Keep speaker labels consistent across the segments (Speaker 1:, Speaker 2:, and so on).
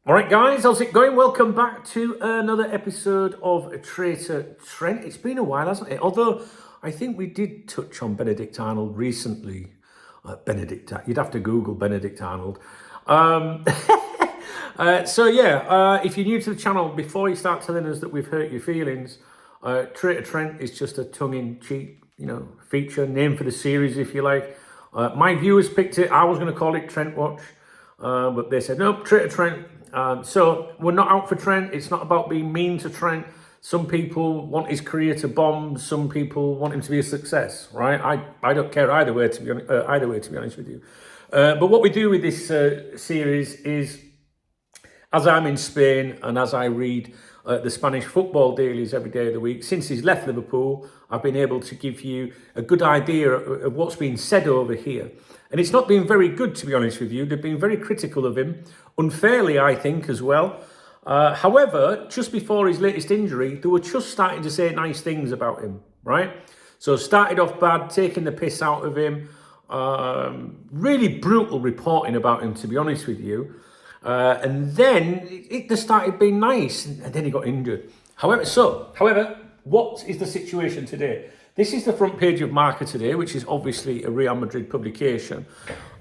Speaker 1: All right, guys, how's it going? Welcome back to another episode of Traitor Trent. It's been a while, hasn't it? Although I think we did touch on Benedict Arnold recently. Benedict, you'd have to Google Benedict Arnold. If you're new to the channel, before you start telling us that we've hurt your feelings, Traitor Trent is just a tongue-in-cheek, feature, name for the series, if you like. My viewers picked it. I was going to call it Trent Watch, but they said, no, Traitor Trent. So we're not out for Trent. It's not about being mean to Trent. Some people want his career to bomb. Some people want him to be a success, right? I don't care either way, to be honest with you. But what we do with this series is, as I'm in Spain and as I read the Spanish football dailies every day of the week, since he's left Liverpool, I've been able to give you a good idea of what's been said over here. And it's not been very good, to be honest with you. They've been very critical of him, unfairly, I think, as well. However, just before his latest injury, they were just starting to say nice things about him, right? So started off bad, taking the piss out of him. Really brutal reporting about him, to be honest with you. And then they started being nice, and then he got injured. However, what is the situation today? This is the front page of Marca today, which is obviously a Real Madrid publication.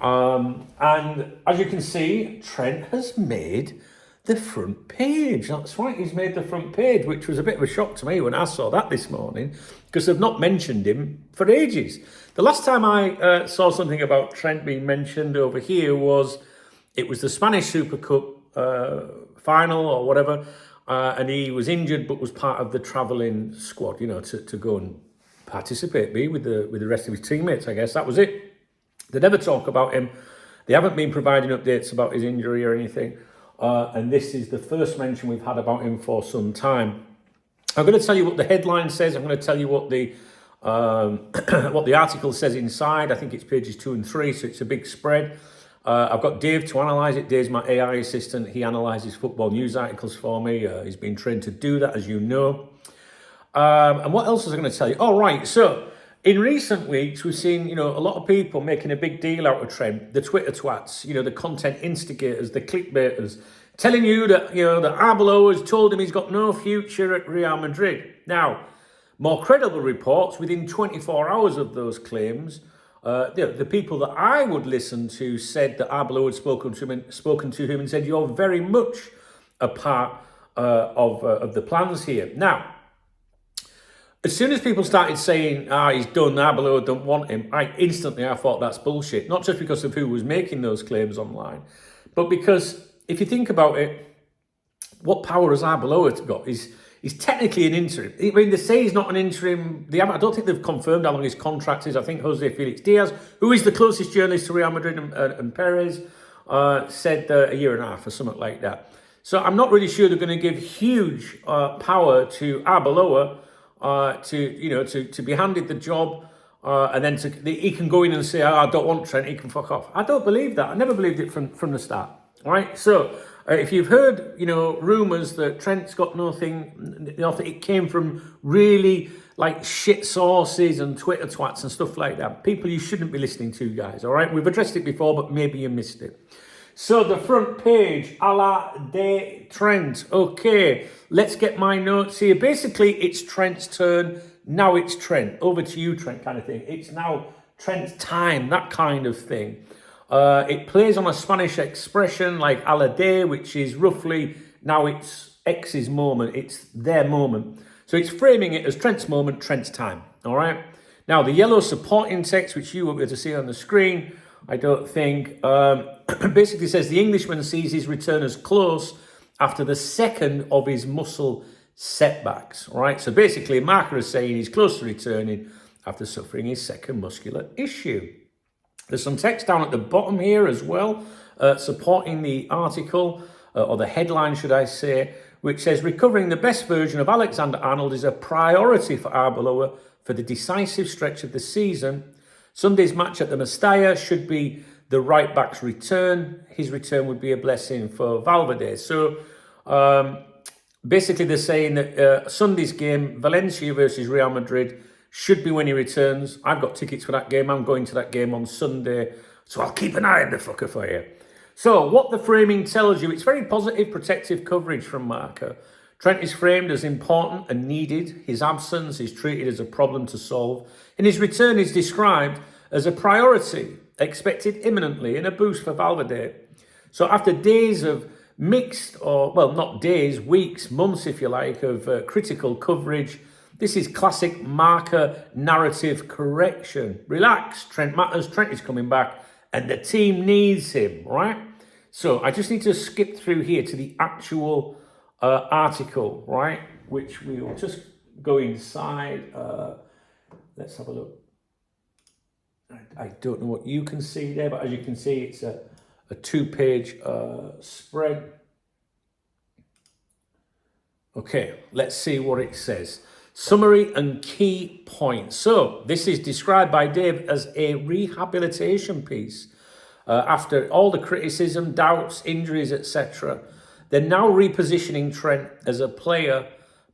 Speaker 1: And as you can see, Trent has made the front page. That's right, he's made the front page, which was a bit of a shock to me when I saw that this morning, because they've not mentioned him for ages. The last time I saw something about Trent being mentioned over here was the Spanish Super Cup final or whatever, and he was injured but was part of the travelling squad, to go and participate with the rest of his teammates. I guess that was it. They never talk about him. They haven't been providing updates about his injury or anything, and this is the first mention we've had about him for some time. I'm going to tell you what the headline says. I'm going to tell you what the what the article says inside. I think it's pages 2 and 3, so it's a big spread. I've got Dave to analyse it. Dave's my AI assistant. He analyses football news articles for me. He's been trained to do that, as you know. And what else was I going to tell you? Oh, right. So in recent weeks, we've seen, a lot of people making a big deal out of Trent, the Twitter twats, the content instigators, the clickbaiters, telling you that, that Arbeloa has told him he's got no future at Real Madrid. Now, more credible reports within 24 hours of those claims, the people that I would listen to said that Arbeloa had spoken to him and said, you're very much a part of the plans here. Now, as soon as people started saying, he's done, Arbeloa don't want him, I thought that's bullshit. Not just because of who was making those claims online, but because if you think about it, what power has Arbeloa got? He's technically an interim. I mean, they say he's not an interim. I don't think they've confirmed how long his contract is. I think Jose Felix Diaz, who is the closest journalist to Real Madrid and Perez, said a year and a half or something like that. So I'm not really sure they're going to give huge power to Arbeloa to be handed the job, and then he can go in and say, I don't want Trent, he can fuck off. I don't believe that. I never believed it from the start. All right, so if you've heard, rumours that Trent's got nothing, it came from really like shit sources and Twitter twats and stuff like that. People you shouldn't be listening to, guys, all right? We've addressed it before, but maybe you missed it. So the front page, a la de Trent. Okay, let's get my notes here. Basically, it's Trent's turn. Now it's Trent. Over to you, Trent, kind of thing. It's now Trent's time, that kind of thing. It plays on a Spanish expression like a la de, which is roughly, now it's X's moment. It's their moment. So it's framing it as Trent's moment, Trent's time. All right? Now, the yellow supporting text, which you will be able to see on the screen, I don't think, basically says the Englishman sees his return as close after the second of his muscle setbacks. All right? So basically, Marca is saying he's close to returning after suffering his second muscular issue. There's some text down at the bottom here as well, supporting the article, or the headline, should I say, which says, recovering the best version of Alexander Arnold is a priority for Arbeloa for the decisive stretch of the season. Sunday's match at the Mestalla should be the right-back's return. His return would be a blessing for Valverde. So basically they're saying that Sunday's game, Valencia versus Real Madrid, should be when he returns. I've got tickets for that game. I'm going to that game on Sunday. So I'll keep an eye on the fucker for you. So what the framing tells you, it's very positive, protective coverage from Marker. Trent is framed as important and needed. His absence is treated as a problem to solve. And his return is described as a priority, expected imminently, and a boost for Valverde. So after days of mixed, or well, not days, weeks, months, if you like, of critical coverage, this is classic Marker narrative correction. Relax, Trent matters, Trent is coming back, and the team needs him, right? So I just need to skip through here to the actual article, right? Which we will just go inside. Let's have a look. I don't know what you can see there, but as you can see, it's a two-page spread. Okay, let's see what it says. Summary and key points. So this is described by Dave as a rehabilitation piece. After all the criticism, doubts, injuries, etc., they're now repositioning Trent as a player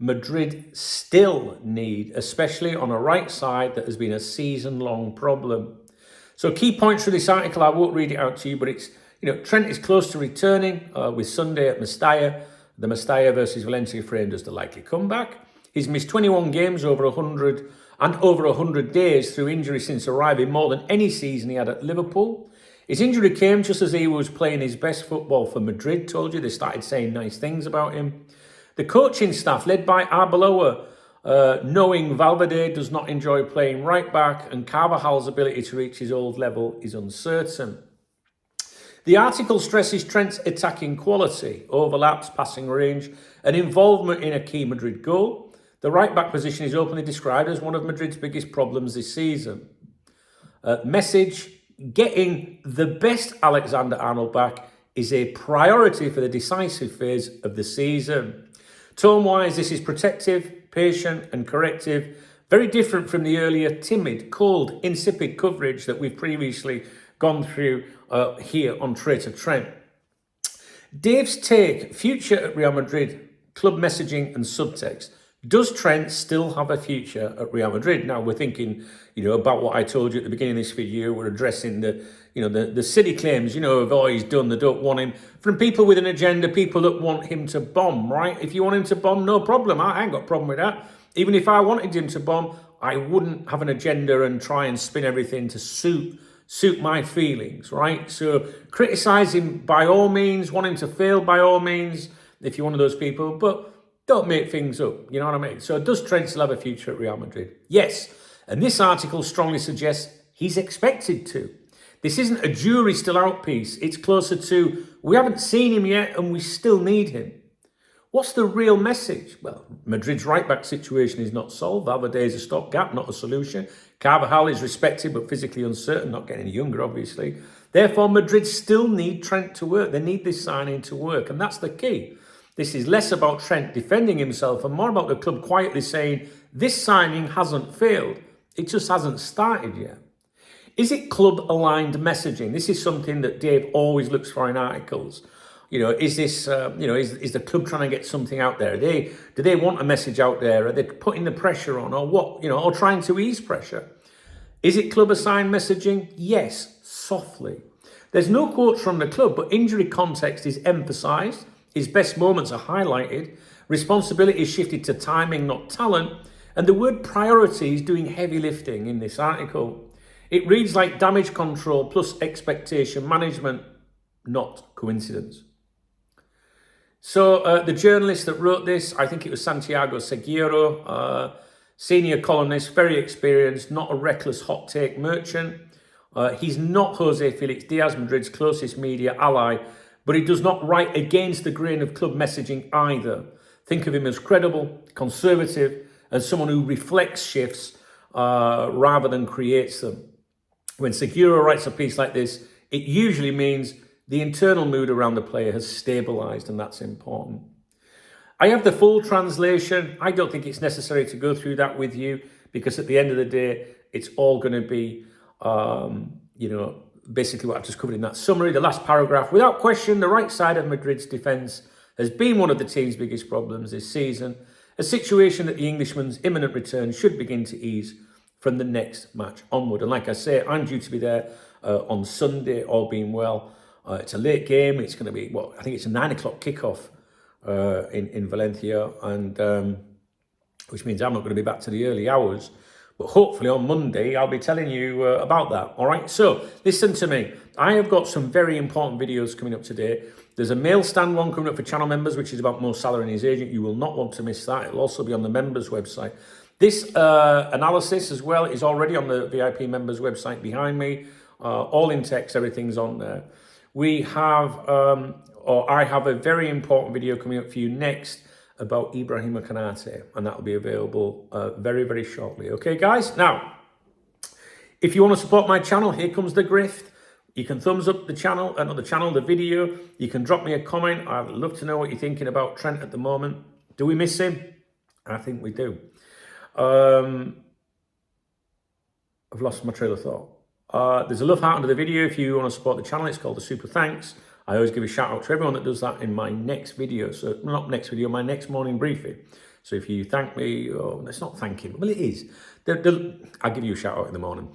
Speaker 1: Madrid still need, especially on a right side that has been a season-long problem. So key points for this article, I won't read it out to you, but it's, Trent is close to returning with Sunday at Mestalla. The Mestalla versus Valencia framed as the likely comeback. He's missed 21 games over 100 days through injury since arriving, more than any season he had at Liverpool. His injury came just as he was playing his best football for Madrid. Told you, they started saying nice things about him. The coaching staff, led by Arbeloa, knowing Valverde does not enjoy playing right back and Carvajal's ability to reach his old level is uncertain. The article stresses Trent's attacking quality, overlaps, passing range, and involvement in a key Madrid goal. The right-back position is openly described as one of Madrid's biggest problems this season. Message, getting the best Alexander-Arnold back is a priority for the decisive phase of the season. Tone-wise, this is protective, patient, and corrective, very different from the earlier timid, cold, insipid coverage that we've previously gone through here on Traitor Trent. Dave's take, future at Real Madrid, club messaging and subtext. Does Trent still have a future at Real Madrid? Now we're thinking, about what I told you at the beginning of this video. We're addressing the silly claims, of all he's done, they don't want him. From people with an agenda, people that want him to bomb, right? If you want him to bomb, no problem. I ain't got a problem with that. Even if I wanted him to bomb, I wouldn't have an agenda and try and spin everything to suit my feelings, right? So criticise him by all means, want him to fail by all means, if you're one of those people, but don't make things up, you know what I mean? So does Trent still have a future at Real Madrid? Yes, and this article strongly suggests he's expected to. This isn't a jury still out piece, it's closer to, we haven't seen him yet and we still need him. What's the real message? Well, Madrid's right-back situation is not solved. Valverde is a stopgap, not a solution. Carvajal is respected but physically uncertain, not getting any younger, obviously. Therefore, Madrid still need Trent to work. They need this signing to work, and that's the key. This is less about Trent defending himself and more about the club quietly saying, this signing hasn't failed. It just hasn't started yet. Is it club-aligned messaging? This is something that Dave always looks for in articles. Is this, is the club trying to get something out there? Do they want a message out there? Are they putting the pressure on, or what? Or trying to ease pressure? Is it club-assigned messaging? Yes, softly. There's no quotes from the club, but injury context is emphasised. His best moments are highlighted. Responsibility is shifted to timing, not talent. And the word priority is doing heavy lifting in this article. It reads like damage control plus expectation management, not coincidence. So the journalist that wrote this, I think it was Santiago Seguero, senior columnist, very experienced, not a reckless hot take merchant. He's not Jose Felix Diaz, Madrid's closest media ally, but he does not write against the grain of club messaging either. Think of him as credible, conservative, and someone who reflects shifts rather than creates them. When Seguero writes a piece like this, it usually means the internal mood around the player has stabilised, and that's important. I have the full translation. I don't think it's necessary to go through that with you, because at the end of the day, it's all going to be, basically what I've just covered in that summary. The last paragraph, without question, the right side of Madrid's defence has been one of the team's biggest problems this season, a situation that the Englishman's imminent return should begin to ease from the next match onward. And like I say, I'm due to be there on Sunday, all being well. It's a late game. It's going to be, I think it's a 9 o'clock kickoff in Valencia, and which means I'm not going to be back to the early hours. But hopefully on Monday, I'll be telling you about that. All right, so listen to me. I have got some very important videos coming up today. There's a mail stand one coming up for channel members, which is about Mo Salah and his agent. You will not want to miss that. It'll also be on the members' website. This analysis as well is already on the VIP members' website behind me. All in text, everything's on there. We have, or I have a very important video coming up for you next about Ibrahima Konate, and that will be available very, very shortly. Okay, guys? Now, if you want to support my channel, here comes the grift. You can thumbs up the channel, not the channel, the video. You can drop me a comment. I'd love to know what you're thinking about Trent at the moment. Do we miss him? I think we do. I've lost my trail of thought. There's a love heart under the video if you want to support the channel. It's called the Super Thanks. I always give a shout out to everyone that does that in my next video. So, not next video, my next morning briefing. So if you thank me, let's not thank him. Well, it is. I'll give you a shout out in the morning.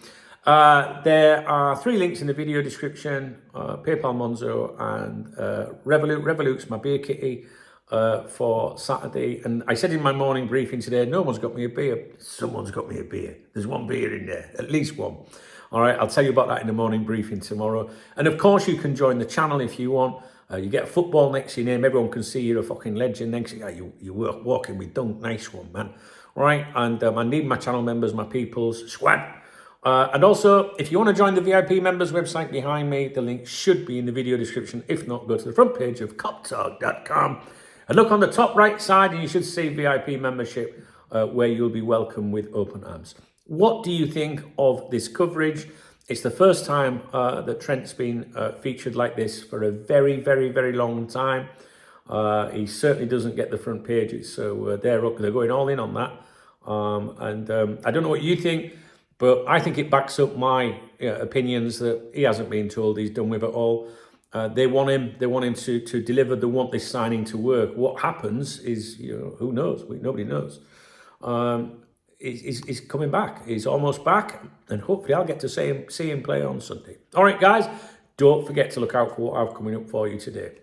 Speaker 1: There are 3 links in the video description, PayPal Monzo and Revolut. Revolut's my beer kitty for Saturday. And I said in my morning briefing today, no one's got me a beer. Someone's got me a beer. There's one beer in there, at least one. All right, I'll tell you about that in the morning briefing tomorrow. And of course, you can join the channel if you want. You get football next to your name. Everyone can see you're a fucking legend next to you. You work walking with dunk. Nice one, man. All right, and I need my channel members, my peoples, swag. And also, if you want to join the VIP members website behind me, the link should be in the video description. If not, go to the front page of coptalk.com and look on the top right side and you should see VIP membership where you'll be welcome with open arms. What do you think of this coverage? It's the first time that Trent's been featured like this for a very, very, very long time. He certainly doesn't get the front pages, so they're going all in on that. I don't know what you think, but I think it backs up my opinions that he hasn't been told he's done with it all. They want him to deliver. They want this signing to work. What happens is, who knows? Nobody knows. He's coming back. He's almost back, and hopefully I'll get to see him play on Sunday. All right, guys, don't forget to look out for what I've coming up for you today.